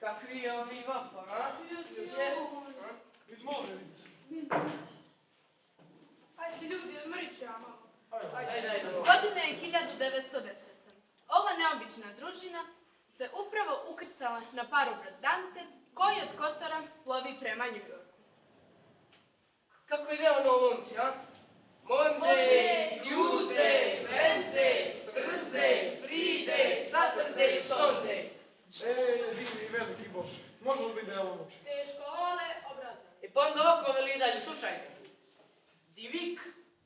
Kakvi je ovi vapor, a? Vid more, vidiš. Ajde ljudi, odmrićamo. Ajde. Godine je 1910. Ova neobična družina se upravo ukrcala na parobrod Dante, koji od Kotora plovi prema New Yorku. Kako ide ono, momci, a? Monday, Tuesday, Wednesday, Thursday, Friday, Saturday, Sunday. Divni veliki Bože. Može li biti da je ovo uči? Teško vole, obrazovanje. I pa onda ovako veli dalje, slušajte. Die Week,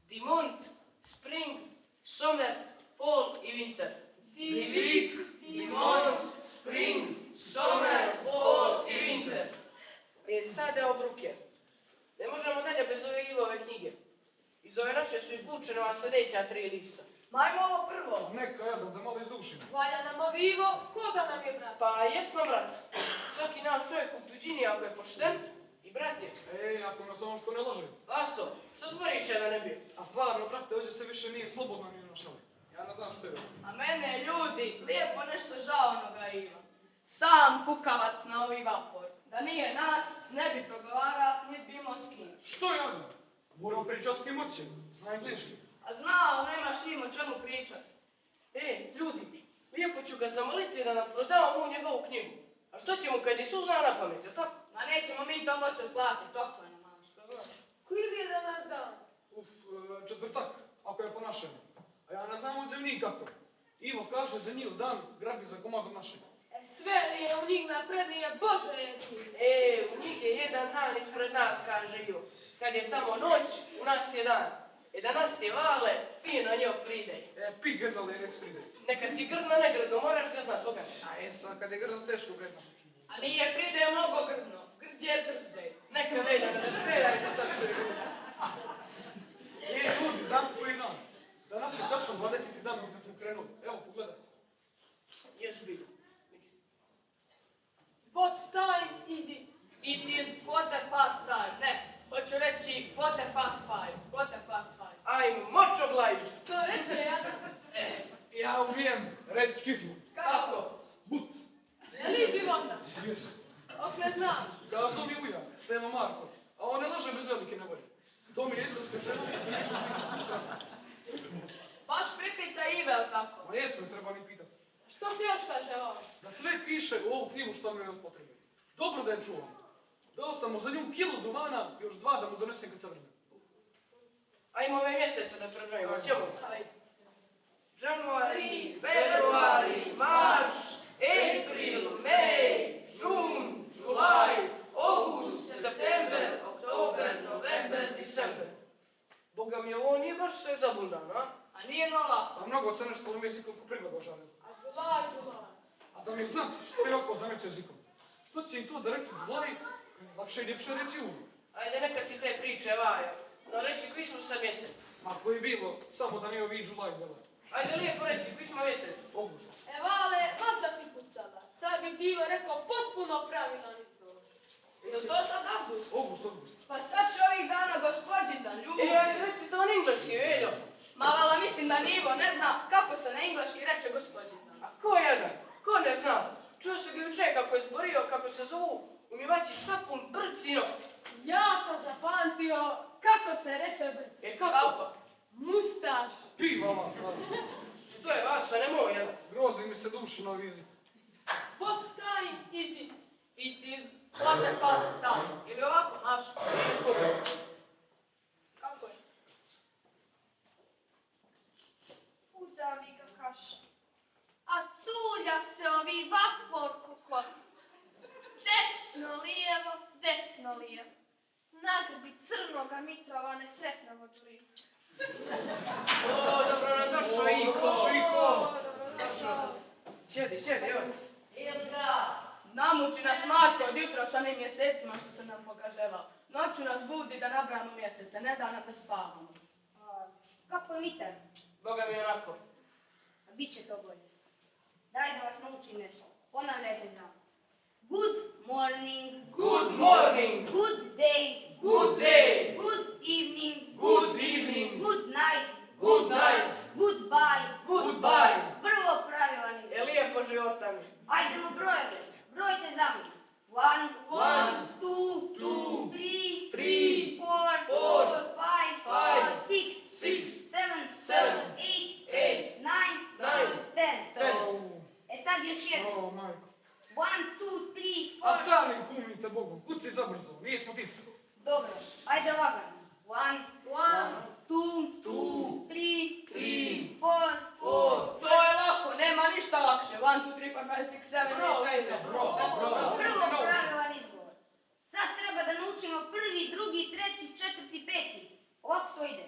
die Mond, Spring, Summer, Fall i Winter. Die Week, die Mond, Spring, Summer, Fall i Winter. Sad evo bruke. Ne možemo dalje bez ove knjige. Iz ove naše su izbučene ova sljedeća 3 lista. Majmo ovo prvo. Neka jedan, da malo izdušimo. Valja nam ovivo, koga nam je brat? Pa jesmo, brat. Svaki naš čovjek u tuđini ako je pošten i brat je. Ako nas ono što ne laže. Vaso, što zboriš da ne bi? A stvarno, brate, ovdje se više nije slobodno ni našali. Ja ne znam što je. A mene, ljudi, lijepo nešto žao onoga Iva. Sam kukavac na ovi vapor. Da nije nas, ne bi progovara, niti bi imao s kim. Što ja znam? Moramo pričati s kim oće. Zna engleški. A znao, nemaš njim o čemu pričat. Ljudi, lijepo ću ga zamoliti da nam prodao mu njegovu knjigu. A što će mu kad je suzna na pamet, jel tako? Ma nećemo mi to moći otplatiti, toklano malo. Što znaš? Koji je da nas da? Četvrtak, ako je po našem. A ja ne znam od zemlji kako. Ivo kaže da njih dan grabi za komadom našeg. Sve li je u njih naprednije, Bože je ti. U njih je jedan dan ispred nas, kaže Ivo. Kad je tamo noć, u nas je dan. Da nas ti vale, fino njeo Friday. Pi grdale je res Friday. Neka ti grdno ne grdno, moraš ga znat, koga ćeš. Kad je grdno teško gledam. A nije Friday mnogo grdno. Grđe je Thursday. Neka veda, da te predaj ko sad što je grdno. Ljudi, znate koji dan? Danas je tačno 20. dan od kad smo krenuli. Evo, pogledajte. Jesu bili. What time is it? It is quarter past time. Ne, hoću reći quarter past 5. Quarter past 5. Ajmo, moć oblajiš. To reče ja. Ja umijem reći čizmu. Kako? But. Je li života? Jes. Okle znaš. Kazao mi ujak, Steno Marko. A on ne laže bez velike nevolje. To mi je etrovska žena i neću svi. Baš pripita Ive, o tako. Ma jesu, ne treba ni pitati. Što ti još kaže ovo? Da sve piše u ovu knjigu što mi je potrebno. Dobro da je čuvam. Dao sam mu za nju kilu duvana, još 2 da mu donesem kad se vrne. Ajmo ove mjesece da prebrojimo, ćemo. Ajde. January, February, March, April, May, June, July, August, September, Oktober, November, December. Boga mi, ovo nije baš sve zabundan, a? A nije nola. A mnogo se nešto u jeziku ko prigleda žalio. A July. A da mi znate, što je oko zameće jezikom? Što će im to da reču July, kad je lakše i ljepše reći uvijek? Ajde, neka ti te priče, vaja. No reci, koji smo sad mjesec? Ma koji je bilo, samo da nije ovi July bila. Ajde, lijepo reci, koji smo mjesec? August. Vale, vas da ti pucala. Sad bi Diva rekao potpuno pravilan izgovor. Je to sad August? August. Pa sad će ovih dana gospodin ljudi. Ajde, reci to na engleski, veljo. Mavala, mislim da Nivo ne zna kako se na engleski reče gospodin. A ko jedan? Ko ne zna? Čuo se ga juče kako je zborio, kako se zovu umivači sapun, brci i nokti. Ja sam zapamtio kako se reče brci. Kako? Mustaš. Piva vas, stvarno. Što je vas, a nemoj, jel? Grozi mi se duši na jezik. What time is it? It is quarter past time. Ili ovako, maš? Kako je? Udavi ga kaša. A culja se ovi vapor kukon. Desno lijevo. Nagrbi crnoga Mitrova nesretnovo džuri. O, dobro nam došlo, Iko. Dobro. Sjedi, evo. Ilga. Namuči nas Marko od jutra s onim mjesecima što se nam pokaževa. Noću nas budi da nabramo mjesece, ne da nam da spavamo. Kako je Mitar? Boga mi onako. Biće to bolje. Daj da vas naučim nešto. Ponavljajte za mnom. Good morning. Good morning. Good day. Good day. Good evening. Good evening. Good night. Good night. Goodbye. Goodbye. Vrlo pravilan izgovor. Je lijepo života mi. Ajdemo brojeve. Brojte za mnom. 1, 1, 2, 2, 3, 3, 4, 4, 5, 5, 6, 6, 7, 7, 8, 8, 9, 9, 10. 10. E sad još jedno. O, majko. 1, 2, 3, A 4. stani, kumite Bogom, kuci zabrzo, nismo tice. Dobro, ajde lagano. 1, 2, 2, 3, 3, 4, 4. To je lako, nema ništa lakše. 1, 2, 3, 4, 5, 6, 7, 8, 9, 10. Vrlo pravilan izgovor. Sad treba da naučimo prvi, drugi, treći, četvrti, peti. Ovako to ide.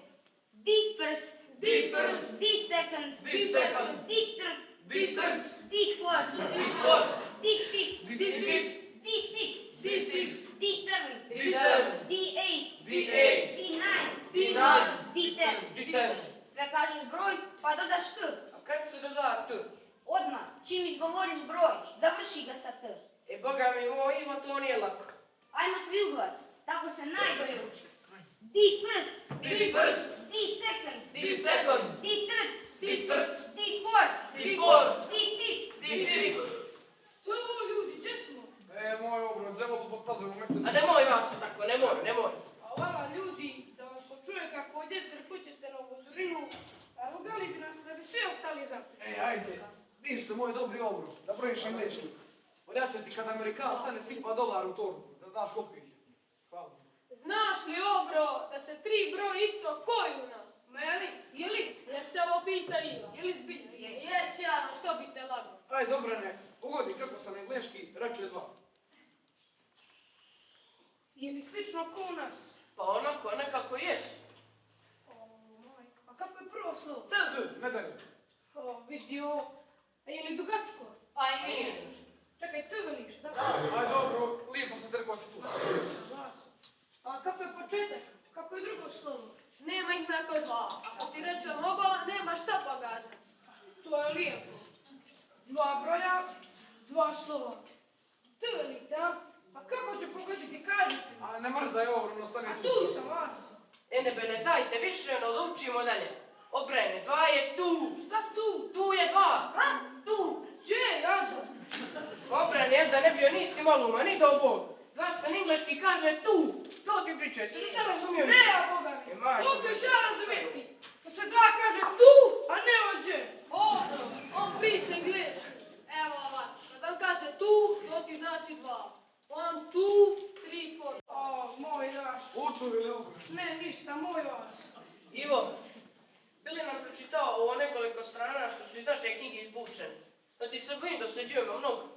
The first. The first. The second. The second. The third. The third. The fourth. The fourth. The fifth. The fifth. The sixth. The sixth. The seventh. The seventh. The eighth. The eighth. The ninth. The ninth. The tenth. The tenth. Sve kažeš broj, pa dodaš t. A kad se doda T? Odmah, čim izgovoriš broj, završi ga sa t. E, Boga mi moj, Ivo, to nije lako. Ajmo svi u glas, tako se najbolje uči. The first. The first. The second. The second. The third. The third. The fourth. The fourth. The fifth. The fifth. Što je ovo ljudi, gdje smo? Moj obrod, zevalu pod pazavom, A nemoj vas tako, nemoj. A vama ljudi, da vas počuje kako ovdje crkućete na vodorinu, a rugali bi nas da bi svi ostali zaprijeti. Ajde, diš se moj dobri obrod, da brojiš engleški. Odjaće ti kad Amerikan stane sipa dolar u torbu, da znaš koliko ih je. Hvala. Znaš li, obro, da se 3 broj isto koji u nas? Meli, jeli? Ja se ovo pita Iva. Jeli zbilja? Jes ja, što bi te lago? Aj, Dobrane, pogodi kako sam engleški, reče 2. Jeli slično ko u nas? Pa onako, nekako jest. O, majko, a kako je prvo slovo? Ne daj. O, vidio. A je li dugačko? Aj, Nije. Čekaj, te veliš, da? Aj, dobro, lijepo sam te rekao si tu. Glasom. A kako je početak? Kako je drugo slovo? Nema ih nakon 2. Ako ti reče mogo, nema šta pogađa. To je lijepo. 2 broja, 2 slova. Te velite, a? A kako ću pogoditi, kažite mi? A ne mrdaj obrod, ostani A tu. tu sam vas. Ne dajte više, no učimo dalje. Obrene, 2 je tu. Šta tu? Tu je 2. A? Tu. Gdje, Jado? Obrane, da ne bio nisi maluma, ni do Bog. 2 se na engleški kaže tu. To ti pričaj, se ti sad razumio Ne, više? ja, Boga mi. majko. Koliko ću ja razumjeti? Da se 2 kaže tu, a ne ođe. Obro, on priča engleski. Evo ovako, kad on kaže tu, to ti znači 2. 1, 2, 3, 4. O, moj naš. Utvili obrod. Ne, ništa, moj vas. Ivo, bili nam pročitao ovo nekoliko strana što su iz naše knjige izbučene. Da ti se bojim dosađujemo mnogo.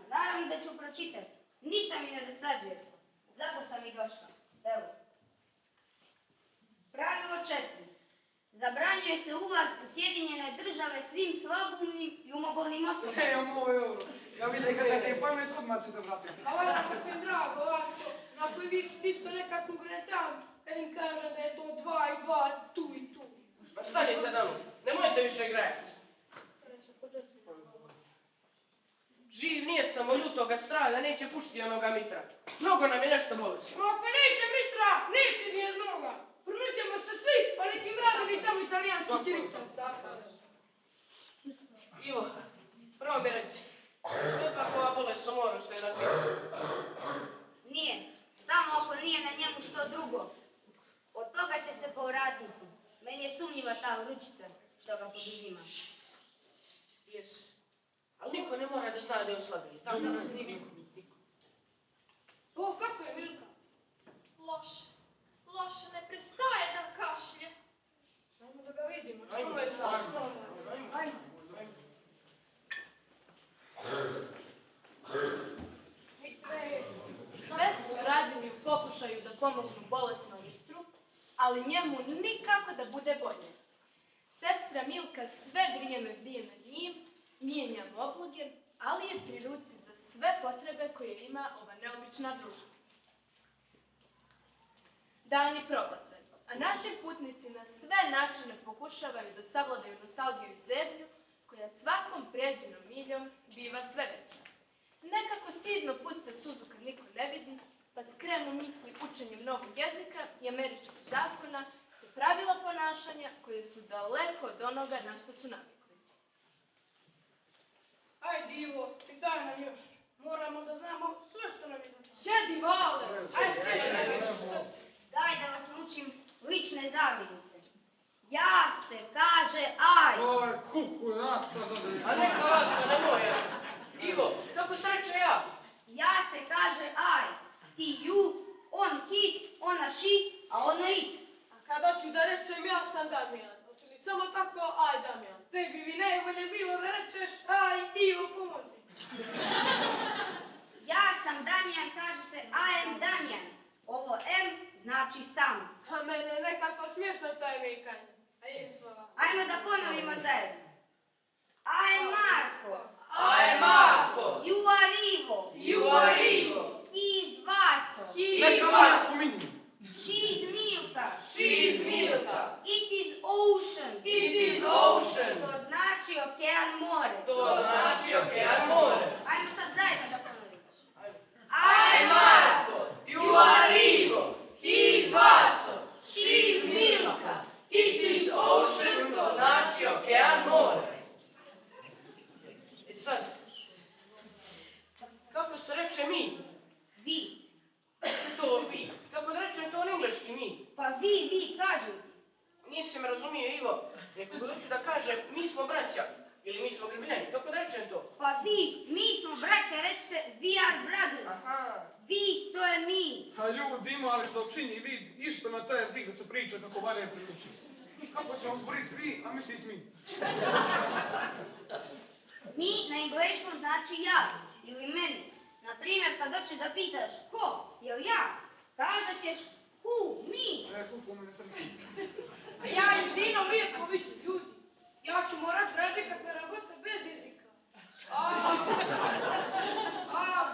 Naravno da ću pročitati. Ništa mi ne dosađuje. Zato sam i došla. Evo. Pravilo 4. Zabranjuje se ulaz u Sjedinjene države svim slabumnim i umobolnim osobama. Moj obrod, ja vidim kad neke pamet odmah ćete vratiti. A vas je drago, vas to. Ako vi isto neka konkurentan, im kaže da je to 2 i 2, tu i tu. Pa stanite danu, nemojte više igrati. Živ nije samo ljutoga strada, neće pušti onoga Mitra. Mnogo nam je nešto bolesti. Ma ako neće Mitra, neće ni jednoga. Prnućemo se svi, pa nekim radili tamo italijanski čiričan. Ivo, prvo mi reci, što je pak ova bolest o moru što je na tvijetu? Nije. Samo ako nije na njemu što drugo. Od toga će se povratiti. Meni je sumnjiva ta vrućica što ga poduzima. Jes. Ali niko ne mora da zna da je oslabili. Tako? Niko. O, kako je Milka? Loše. Loše, ne prestaje da kašlje. Ajmo da ga vidimo, što Ajmo. mu je sad? Ajmo. Mitre, Sve su radili u pokušaju da pomognu bolesnom Mitru, ali njemu nikako da bude bolje. Sestra Milka sve vrijeme brije na njim, mijenja obloge, ali je pri ruci za sve potrebe koje ima ova neobična družina. Dani prolaze, a naši putnici na sve načine pokušavaju da savladaju nostalgiju i zebnju, koja svakom prijeđenom miljom biva sve veća. Nekako stidno puste suzu kad niko ne vidi, pa skrenu misli učenjem novog jezika i američkog zakona, te pravila ponašanja koje su daleko od onoga na što su navikli. Ajde Ivo, čitaj nam još. Moramo da znamo sve što nam je zato. Sjedi, Vale! Ajde, sjedi nam još. Daj da vas naučim lične zamjenice. Ja se kaže aj. Oj, kuku, nas kazao da A neka vas, nemoj ja. Ivo, kako sreće ja? Ja se kaže aj. Ti ju, on hi, ona ši, a ono it. A kada ću da rečem ja sam Damjan? Hoće li samo tako aj Damjan? Tebi bi najbolje bilo da rečeš aj Ivo pomozi. Ja sam Damjan, kaže se I am Damjan. Ovo M znači sam. A mene je nekako smiješno taj vikanje. A jesmo vas. Ajmo da ponovimo zajedno. I am Marko. Aj, Marko! You are Ivo. You are Ivo! He is Vaso. neka vas spominju. She is Milka. She is Milka! It is ocean. It is ocean! To znači okean more. To znači okean more. Ajmo sad zajedno da ponovimo. Aj, Marko! You are Ivo! He is Vaso! She is Milka! It is ocean! To znači okean more. I sad, kako se reče mi? Vi. To vi. Kako da rečem to na engleski mi? Pa vi kažete. Nisi me razumio, Ivo. Neko ću da kažem, mi smo braća. Ili mi smo grbiljani. Kako da rečem to? Pa mi smo braća, reći se we are brothers. Aha. Vi, to je mi. A ljudi imali za učinji vid, išta na taj jezik da se priča kako valja je priuči. Kako ćemo zboriti vi, a misliti mi? Mi na engleskom znači ja ili meni. Naprimjer, kad doćeš da pitaš ko, jel ja, kazat ćeš who, me. Kuku me ne srci. A ja jedino lijepo vidim ljudi. Ja ću morat tražiti kakve rabote bez jezika.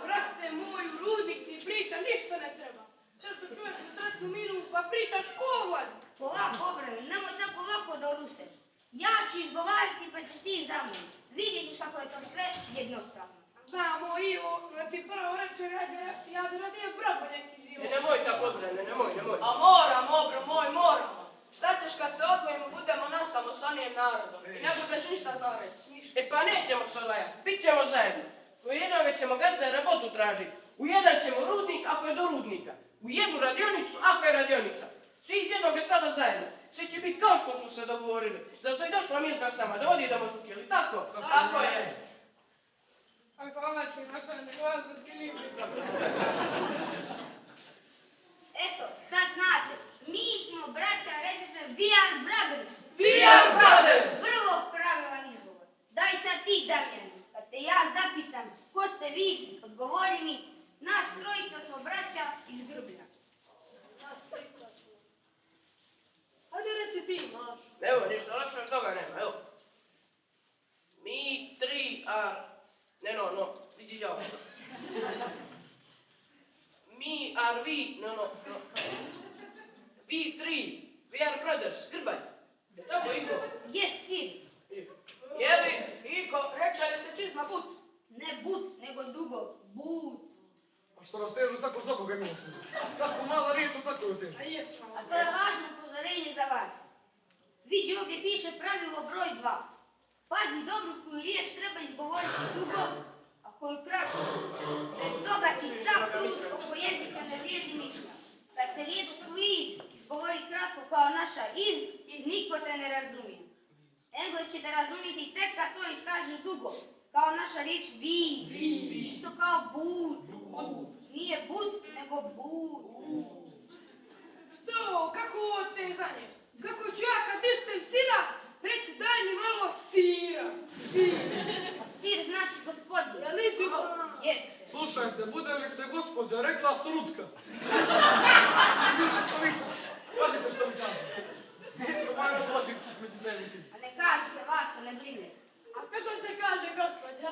Brate moj, rudnik ti priča, ništa ne treba. Sve što čuješ na sretnu minu, pa pričaš ko vladi. Polako, obrani, nemoj tako lako da odusteš. Ja ću izgovarati pa ćeš ti za mnom. Vidjet ćeš kako je to sve jednostavno. Znamo Ivo, da ti prvo rečem, ja bi radije brabo neki zivo. Nemoj tako, Brane, nemoj. A moram, obro moj, moramo. Šta ćeš kad se odvojimo, budemo nasamo s onijem narodom i ne budeš ništa znao reći, ništa. E pa nećemo se odvajati, bit ćemo zajedno. U jednoga ćemo gazda rabotu tražiti. U jedan ćemo rudnik ako je do rudnika. U jednu radionicu ako je radionica. Svi iz jednoga sada zajedno. Sve će biti kao što smo se dogovorili. Zato je došla Milka s nama da vodi da možda jel tako? Tako je. Aj hvala ću, naša ne vas da ti lijepi. Eto, sad znate, mi smo braća, reći se we are brothers. We are brothers! Vrlo pravilan izgovor. Daj sad ti, Damjan, kad te ja zapitam ko ste vi, odgovori mi, naš trojica smo braća iz Grbina. Nas trojica smo. Hajde reci ti, Mašo. Evo, ništa lakše od toga nema, evo. Mi tri are... No, vidi žao. Mi are we, no. We three, we are brothers, Grbanj. Je tako, Iko? Yes, sir. Jeli, Iko, reče li se čizma but? Ne but, nego dugo. But. A što rastežu tako za koga milosti? Tako mala riječ o tako je težu. A jesmo. A to je važno upozorenje za vas. Vidi, ovdje piše pravilo broj 2. Pazi dobro koju riječ treba izgovoriti dugo, a koju kratko. Bez toga ti sav trud oko jezika ne vrijedi ništa. Kad se riječ please izgovori kratko kao naša iz niko te ne razumije. Engles ćete razumjeti tek kad to iskažeš dugo, kao naša riječ vi. Isto kao but. Nije but, nego but. Što, kako ovo te zanje? Kako ću ja kad ištem sira, reći daj mi malo sira. Sir znači gospodin. Jel nisi go? Jeste. Slušajte, bude li se gospođa rekla Surutka? Neće se vičas. Pazite što mi kažem. Nećemo manje odlaziti među dneviti. A ne kaže se Vaso, ne brine. A kako se kaže gospođa?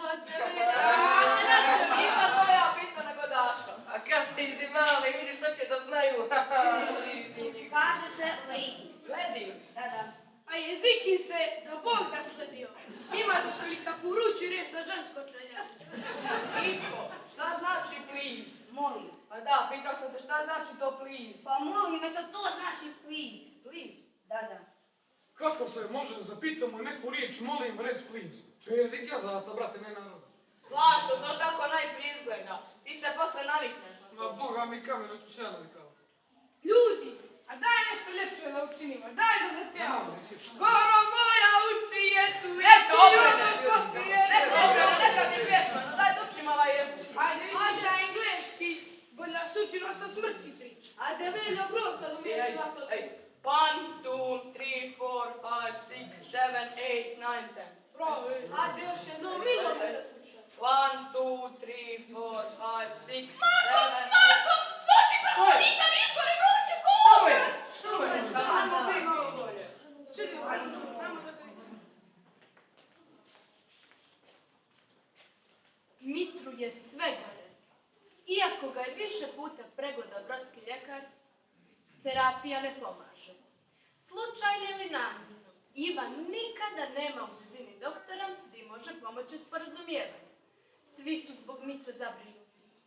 Nisam to ja pitao nego Dašo. A kad ste izimali, vidiš što će da znaju. Kaže se se li kakvu vruću riječ za žensko čenje? Iko, šta znači please? Molim. Pa da, pitao sam te šta znači to please? Pa molim, eto to znači please. Please? Da. Kako se može zapitamo neku riječ, molim, rec please? To je jezik jazavaca, brate, ne naroda. Lašo, to tako najprije izgleda. Ti se posle navikneš na Ma to. Boga mi kamenu ću se ja navikavati. Ljudi, a daj nešto ljepše da učinimo, daj da zapjevamo. Nemam da si. Goro moja uči je tu, neka obrade poslije. Neka obrade, neka ti pjesma, no daj da učim ovaj jezik. Ajde na engleški, bolje nas uči nas o smrti priča. Ajde, veljo broj kad umiješ tako. 1, 2, 3, 4, 5, 6, 7, 8, 9, 10. Bravo, ajde još jedno milimetra slušaj. 1, 2, 3, 4, 5, 6, 7, 8. Marko, dođi brzo, Viktor, izgore vruće kole! Što je? Ajmo svi malo bolje. Svi ajmo da ga Mitru je sve gore. Iako ga je više puta pregledao brodski ljekar, terapija ne pomaže. Slučajno ili namjerno, Ivan nikada nema u blizini doktora gdje im može pomoći u sporazumijevanju. Svi su zbog Mitra zabrinuti,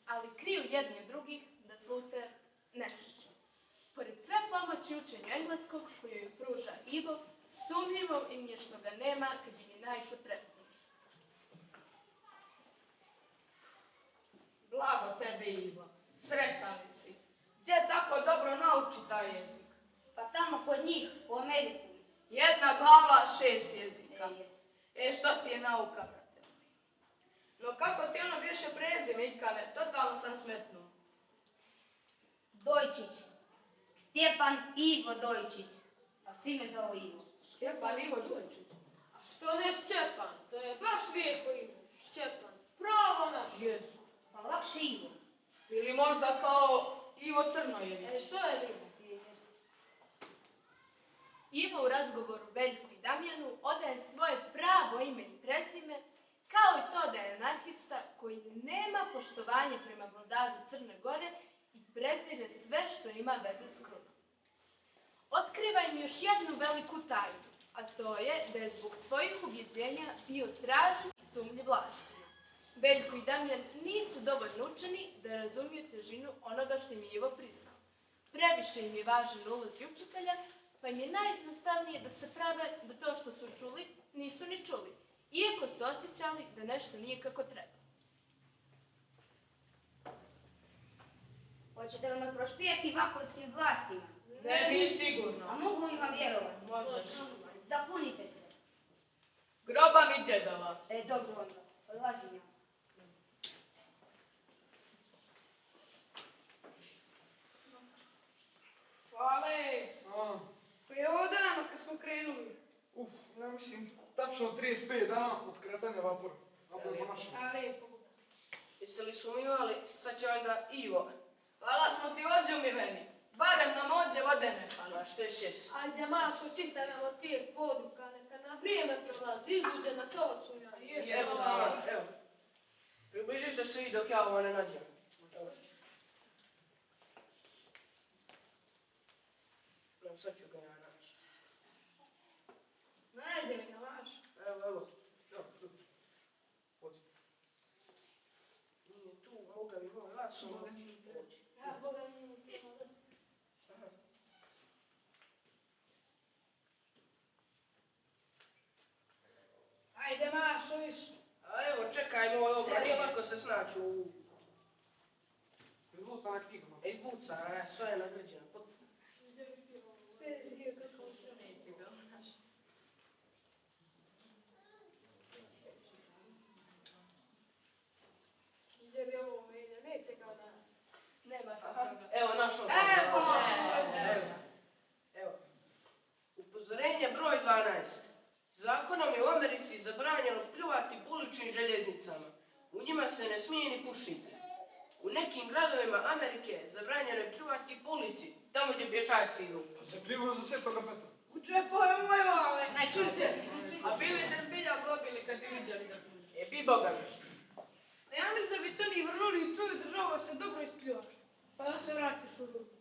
ali kriju jedni od drugih da slute nesreću. Pored sve pomoći učenju engleskog koju joj pruža Ivo, sumnjivo im je što ga nema kad im je najpotrebniji. Blago tebi, Ivo. Sretan li si? Gdje tako dobro nauči taj jezik? Pa tamo kod njih, u Ameriku. Jedna glava, 6 jezika. Jes. Što ti je nauka, brate moj? No kako ti ono bješe prezime, Ikane? Totalno sam smetnuo. Dojčić. Stjepan Ivo Dojčić. A svi me zovu Ivo. Stjepan Ivo Dojčić. A što ne Šćepan? To je baš lijepo ime. Šćepan. Pravo naš. Jesu. Pa lakše Ivo. Ili možda kao Ivo Crnojević. Što je lijepo? Jes. Ivo u razgovoru Veljku i Damjanu odaje svoje pravo ime i prezime, kao i to da je anarhista koji nema poštovanje prema vladaru Crne Gore i prezire sve što ima veze s krunom. Otkriva im još jednu veliku tajnu, a to je da je zbog svojih ubjeđenja bio tražen i sumnjiv vlastima. Veljko i Damjan nisu dovoljno učeni da razumiju težinu onoga što im je Ivo priznao. Previše im je važan ulozi učitelja, pa im je najjednostavnije da se prave da to što su čuli nisu ni čuli, iako su osjećali da nešto nije kako treba. Hoćete li me prošpijati vaporskim vlastima? Ne bi sigurno. A mogu li vam vjerovati? Možeš. Zapunite se. Groba mi džedova. Dobro onda. Odlazim ja. Hvale. A, Pa je ovo dano kad smo krenuli. ja mislim, tačno 35 dana od kretanja vapora. Ako je po našem. A lijepo. Jeste li sumnjivali? Sad će valjda Ivo. Hvala smo ti ođe umiveni. Barem nam ođe vode ne fali. A što je šest? Ajde, Mašo, čitaj nam od tijek poduka, neka na vrijeme prolazi, izluđe nas ovo cunja. Jesu, evo. Približite se i dok ja ovo ne nađem. Evo, sad ću ga ja naći. Nađe ga, Mašo. Evo. Evo, tu. Pođi. Nije tu, Boga mi moj, ja sam ga pođi. Ja, Boga mi ne pismo da se. Ajde, Mašo, više. A evo, čekaj moj obra, nije lako se snaći u... Izvuca na knjigama. Izbuca, sve je nagrađeno. Sjedi dio kako ušao. Neće ga naš. Jer je ovo menja, neće ga danas. Nema toga. Evo, našao sam. Evo. Upozorenje broj 12. Zakonom je u Americi zabranjeno pljuvati po uličnim željeznicama. U njima se ne smije ni pušiti. U nekim gradovima Amerike zabranjeno je pljuvati po ulici, tamo gdje pješaci idu. Pa se pljuju za Svetoga Petra. U džepove moje vale. Najčuđe. A bili te zbilja globili kad ti vidjeli da pljuje? Bi Boga mi. A ja mislim da bi to ni vrnuli u tvoju državu, a se dobro ispljuvaš. Pa da se vratiš u ruku.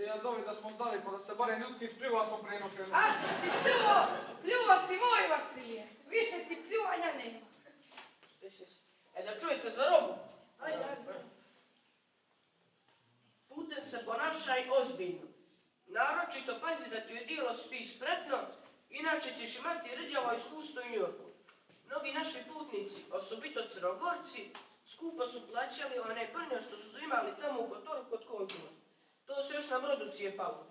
Ja dovi da smo znali, pa da se barem ljudski ispljuva smo prije krenuli. A što si pljuo? Pljuo si moj, Vasilije. Više ti pljuvanja nema. Da čujete za robu. Ajde, ajde. Putem se ponašaj ozbiljno. Naročito pazi da ti je dijelo spi spretno, inače ćeš imati rđavo iskustvo u Njujorku. Mnogi naši putnici, osobito Crnogorci, skupo su plaćali one prnje što su uzimali tamo u Kotoru kod konzula. To se još na brodu cijepalo.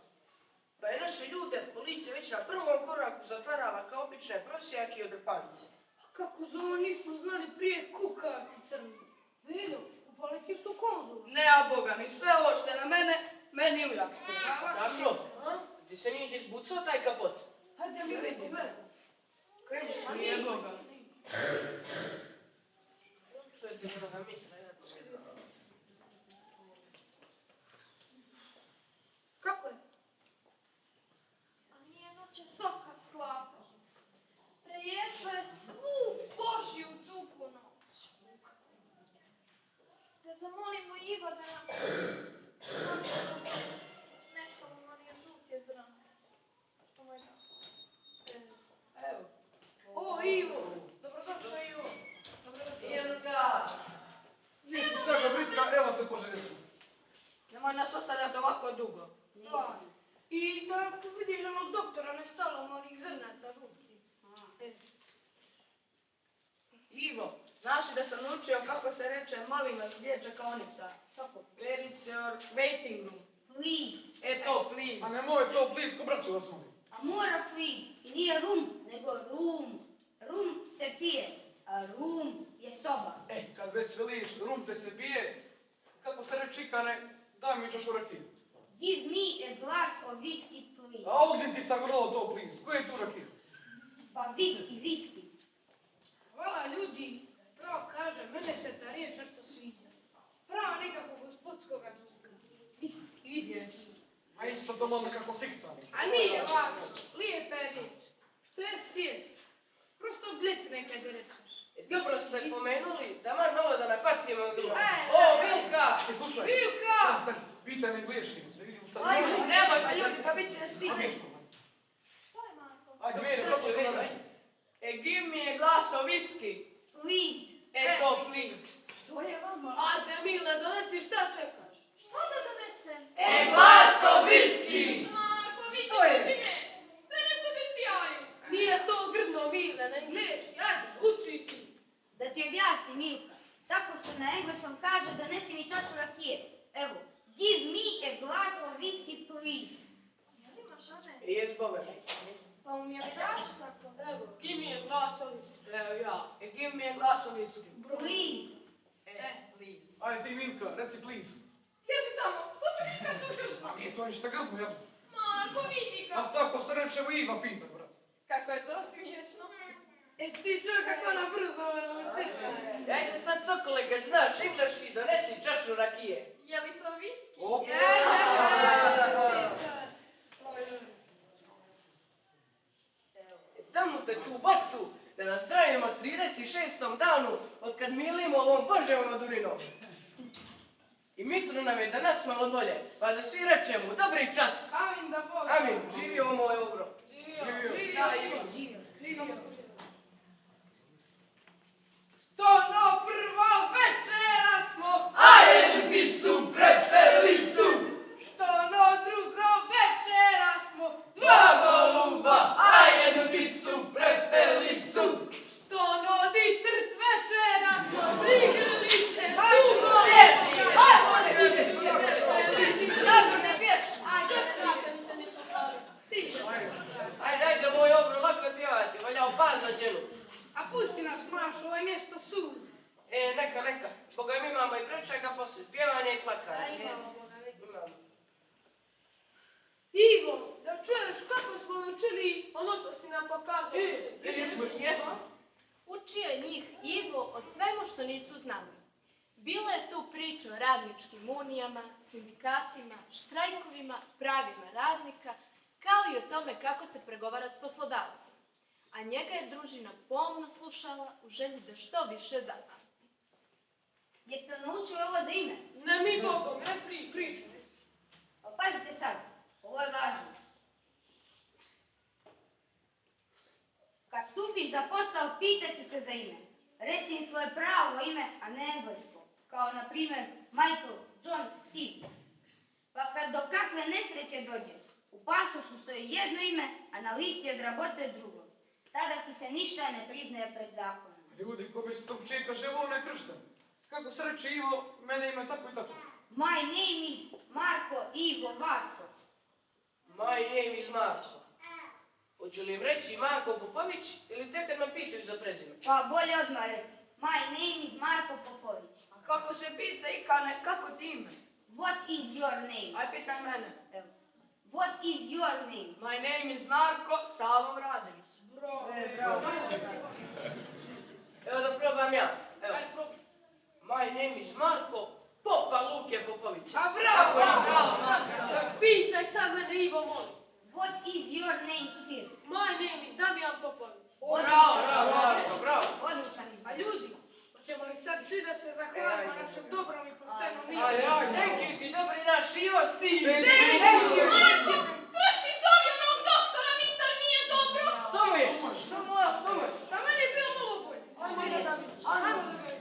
Pa je naše ljude policija već na prvom koraku zatvarala kao obične prosjake i odrpance. Kako za ovo nismo znali prije kukavci crni. Vidio, upali ti što konzula. Ne, a Boga mi, sve ovo što je na mene, meni ujak stoji. Dašo, ti se nije izbucao taj kapot? Hajde mi vidi, gledaj. Kreni s Nije Boga. Čujete broda Mitra, ja to sve. Kako je? A nije noće soka sklapao. Preječo je svu Božju dugu noć. Da zamolimo Iva da nam nestalo nam je žutje zrance. Ovo je da. Evo. O, Ivo. Dobrodošao, Ivo. Dobrodošao. Ilka! Nisi svega britka, evo te poželje smo. Nemoj nas ostavljati ovako dugo. Stvarno. I da vidiš onog doktora, ne stalo onih zrnaca žutih. Ivo, znaš li da sam naučio kako se reče molim vas gdje čekaonica? Tako. Where is your waiting room? Please. To, please. A nemoj to blisko, braću vas molim. A mora please. I nije room, nego room. Room se pije, a room je soba. Kad već veliš, rum te se pije, kako se reče Ikane, daj mi čašu rakije. Give me a glass of whiskey, please. A ovdje ti sam vrlo to, please. Koje je tu rakije? Pa whisky. Hvala ljudi. Pravo kaže, mene se ta riječ nešto sviđa. Pravo nekako gospodskoga zvuka. Whisky. A isto to malo kako siktani. A nije vas, lijepa je riječ. Što je sjes? Prosto blec nekad je rečeš. Dobro ste pomenuli, taman malo da nakvasimo vino. Ajde. O, Vilka! Slušaj. Vilka! Stani, pitaj na engleški, da vidimo šta Ajde, znači. nemoj pa ljudi, pa bit će A nespiti. gdje što? Šta je, Marko? Ajde, vidi, kako se na nešto. Give me a glass of whiskey. Please. To, please. Što je vama? Ajde, Mila, donesi šta čekaš? Šta da donesem? Glass of whiskey! Marko, vidi Što je? čine. Sve nešto beštijaju. Nije to grdno, Mila, na engleški. Ajde, uči ti. Da ti objasnim, Milka. Tako se na engleskom kaže donesi mi čašu rakije. Evo, give me a glass of whiskey, please. Jel imaš, Ane? Jes, Boga. Pa umjetaš tako? Evo, give me a glass of whiskey. Evo ja. Give me a glass of whiskey. Please. Please. Ajde ti, Milka, reci please. Ježi tamo, što će mi kad to grdno? A nije to ništa grdno, jel? Marko, vidi ga. A tako se reče, evo Iva pita, brat. Kako je to smiješno. Jesi ti čuo kako ona brzo ono čekaš? Ajde sad, Sokole, kad znaš engleski, donesi čašu rakije. Je li to viski? Opa! Tamo te tu bocu, da nas zdravimo 36. danu, od kad milimo ovom Boževom odurinom. I Mitru nam je danas malo bolje, pa da svi rečemo, dobri čas. Amin da Bog. Amin, živio moj euro. Živio. Da, Ivo. Živio. Što no prva večera smo, A jednu pticu, prepelicu, što no drugo večera smo, dva goluba, a jednu pticu, prepelicu. što no di trt večera smo, tri grlice, Duše! Nagorne pješ. Ajde, ne date mi se ni popali. Ti. Ajde, moj euro, lako je pjevati, valja opaz za djelu. A pusti nas, Mašo, ovo je mjesto suze. Neka. Boga mi imamo i prečega poslije, pjevanje i plakanje. Imamo, Boga, neki. Imamo. Ivo, da čuješ kako smo učili ono što si nam pokazao. Jesmo. Učio njih Ivo o svemu što nisu znali. Bila je tu priča o radničkim unijama, sindikatima, štrajkovima, pravima radnika, kao i o tome kako se pregovara s poslodavcem. A njega je družina pomno slušala u želji da što više zapamti. Jeste li naučili ovo za ime? Ne mi Bogom, ne priču. Pa pazite sad, ovo je važno. Kad stupiš za posao, pitat će te za ime. Reci im svoje pravo ime, a ne englesko. Kao na primjer Michael, John, Steve. Pa kad do kakve nesreće dođe, u pasošu stoji jedno ime, a na listi od rabote drugo. Tada ti se ništa ne priznaje pred zakonom. Ljudi, ko bi se tog čeka živo, on je kršten. Kako se reče Ivo, mene ime tako i tako. My name is Marko Ivo Vaso. My name is Marko. Hoću li im reći Marko Popović ili tek kad me pitaju za prezime? Pa bolje odmah reci. My name is Marko Popović. A kako se pita i kako ti ime? What is your name? Aj pitaj mene. Evo. What is your name? My name is Marko Savo Vradević. Bravo. Evo da probam ja. Evo. Aj, probaj. My name is Marko Popa Luke Popovića. A bravo, bravo. Pitaj sad mene Ivo molim. What is your name, sir? My name is Damijan Popović. Bravo. Odličan izbor. A ljudi, hoćemo li sad svi da se zahvalimo našem dobrom i poštenom Ivo? Thank you ti dobri naš Ivo si. Marko, trči zovi onog doktora, Mitar nije dobro. Što mu je? Što mu je? Da meni je bilo mnogo bolje. Ajmo da vidimo. Ajmo da vidimo.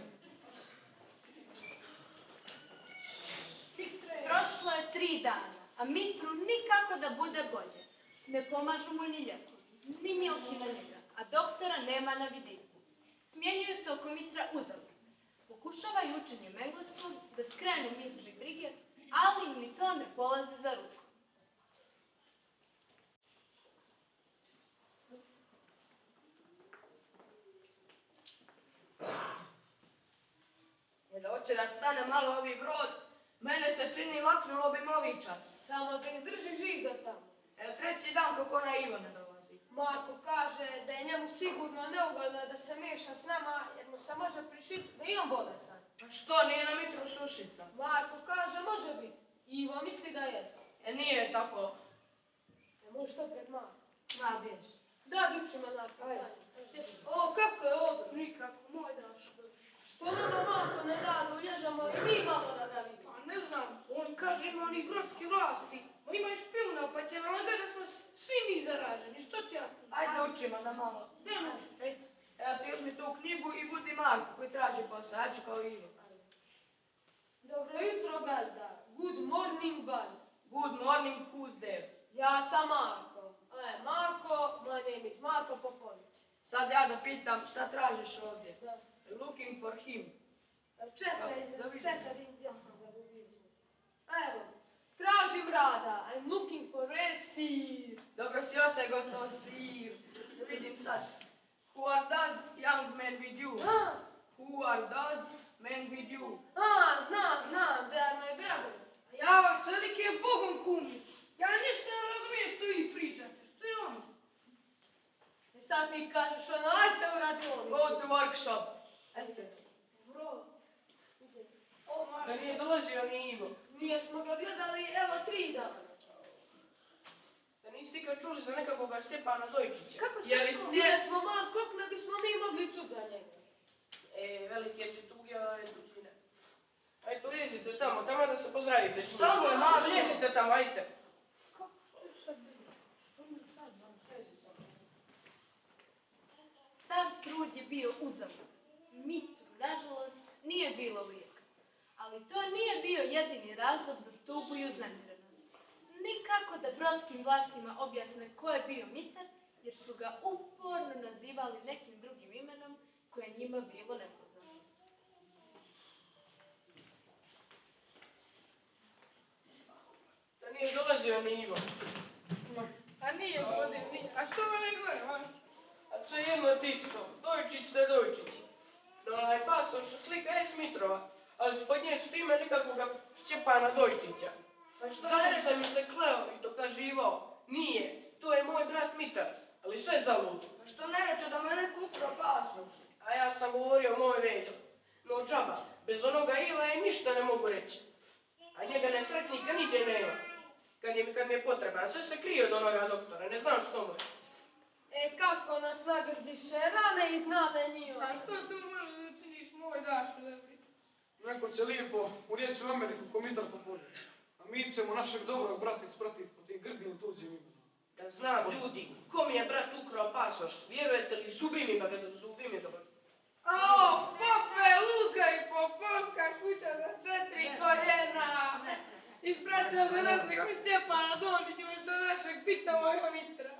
Prošlo je 3 dana, a Mitru nikako da bude bolje. Ne pomažu mu ni lijekovi, ni milki na njega, a doktora nema na vidiku. Smjenjuju se oko Mitra uzalud. Pokušavaju učenjem engleskog da skrenu misli i brige, ali im ni to ne polazi za ruku. Jer da hoće da stane malo ovi brod, mene se čini maknulo bi ovi čas. Samo da izdrži živ do tamo. Evo 3. dan kako na Ivo ne dolazi. Marko kaže da je njemu sigurno neugodno da se miješa s nama jer mu se može prišiti da i on bolesan. A što, nije na Mitru sušica? Marko kaže može biti. Ivo misli da jesi. Nije tako. Ne možeš to pred Marko. Ma, bjež. Da, dučima naprijed. O, kako je ovo? Nikako, moj Daško. Što nama Marko ne da da ulježamo i mi malo da vidimo? Pa ne znam, on kaže ima onih brodskih vlasti. Ma ima i špijuna, pa će vam da smo svi mi zaraženi. Što ti ja tu? Ajde učimo da malo. Gdje može? Ajde. Evo ti uzmi tu knjigu i budi Marko koji traži posao. Ja ću kao Ivo. Dobro jutro, gazda. Good morning, Buzz. Good morning, who's there? Ja sam Marko. Marko, my name is Marko Popović. Sad ja da pitam šta tražiš ovdje? Da. Looking for him. Čekaj, Da vidim. čekaj, ja sam zagubio sam se. Evo, tražim rada. I'm looking for elixir. Dobro si otegotao sir. Da vidim sad. Who are those young men with you? Who are those men with you? Znam, da je moj bragovac. A ja vas veliki je Bogom kumi. Ja ništa ne razumijem što vi pričate. Što je on? I sad ti kažeš ono, ajte u radionicu. Go to workshop. Eto. Bro, o Da Maša, nije dolazio ni Ivo. nije smo ga gledali, evo 3 dana. Da niste ikad čuli za nekakvoga Stjepana Dojčića. Kako se Je li rekao, snijeg? gdje smo malo kokle, bismo mi mogli čuti za njega. Velike će tuge, tuđine. Ajde, ulizite tamo da se pozdravite. Šta mu je, Mašo? Ulizite tamo, ajde. Kako, što je sad bilo? Što mi sad, Maša? Sav trud je bio uzalud. Mitru, nažalost, nije bilo lijeka. Ali to nije bio jedini razlog za tugu i uznemirenost. Nikako da brodskim vlastima objasne ko je bio Mitar, jer su ga uporno nazivali nekim drugim imenom koje je njima bilo nepoznato. Da nije dolazio ni Ivo. A nije godin, nije. A što me ne gleda? A sve jedno isto. Dojčić te Dojčić. Da onaj pasoš slika je Smitrova, ali spod nje su ime nekakvoga Stjepana Dojčića. Pa što ne Samo reče? sam mi se kleo i dokazivao. Nije, to je moj brat Mitar, ali sve zalud. Pa što ne reče da me neko ukro pasoš? A ja sam govorio moj Veljo. No džaba, bez onoga Iva ja ništa ne mogu reći. A njega nesretnika niđe nema. Kad mi je potreban, sve se krije od onoga doktora, ne znam što mu je. Kako nas nagrdiše, rane i znane njio. A što tu možeš da činiš moj Daško da pri... Neko će lijepo u rijeci u Ameriku ko Mitar Popović. A mi ćemo našeg dobrog brata ispratiti po tim grdnim tuđim imenom. Da znam, ljudi, ko mi je brat ukrao pasoš? Vjerujete li, zubi mi, pa ga zubi mi dobro. Ao, pope, Luka i popovska kuća za 4 koljena. Ispraćao za nas nego Šćepana Dončić do našeg pita mojega mitra.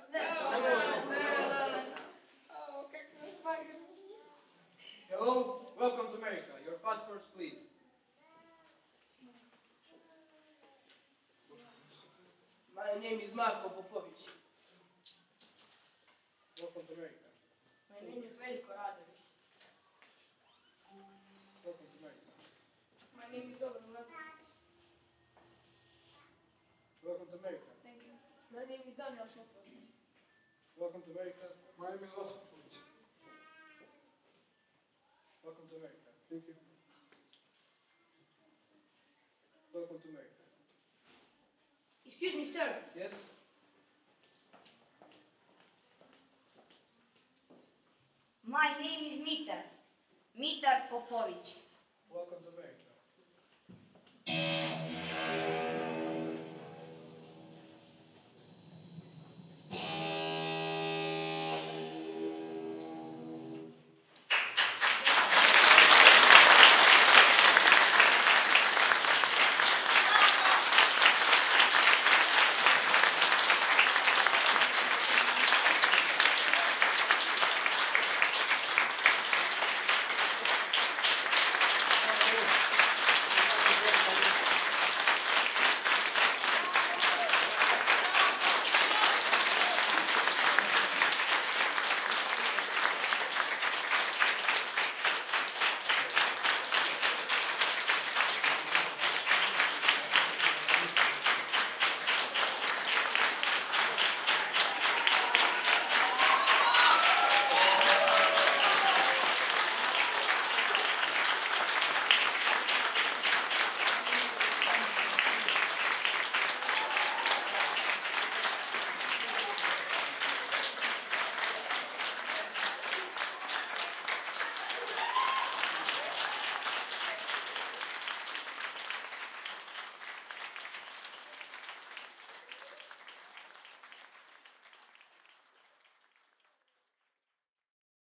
Ao, kako se spagam. Hello, welcome to America. Your passports, please. My name is Marko Popović. Welcome to America. My name is Veljko Radović. Welcome to America. My name is Zoran Lazović. Welcome to America. Thank you. My name is Daniel Šopović. Welcome to America. My name is Vasipović. Welcome to America. Thank you. Welcome to America. Excuse me, sir. Yes? My name is Mitar. Mitar Popović. Welcome to America.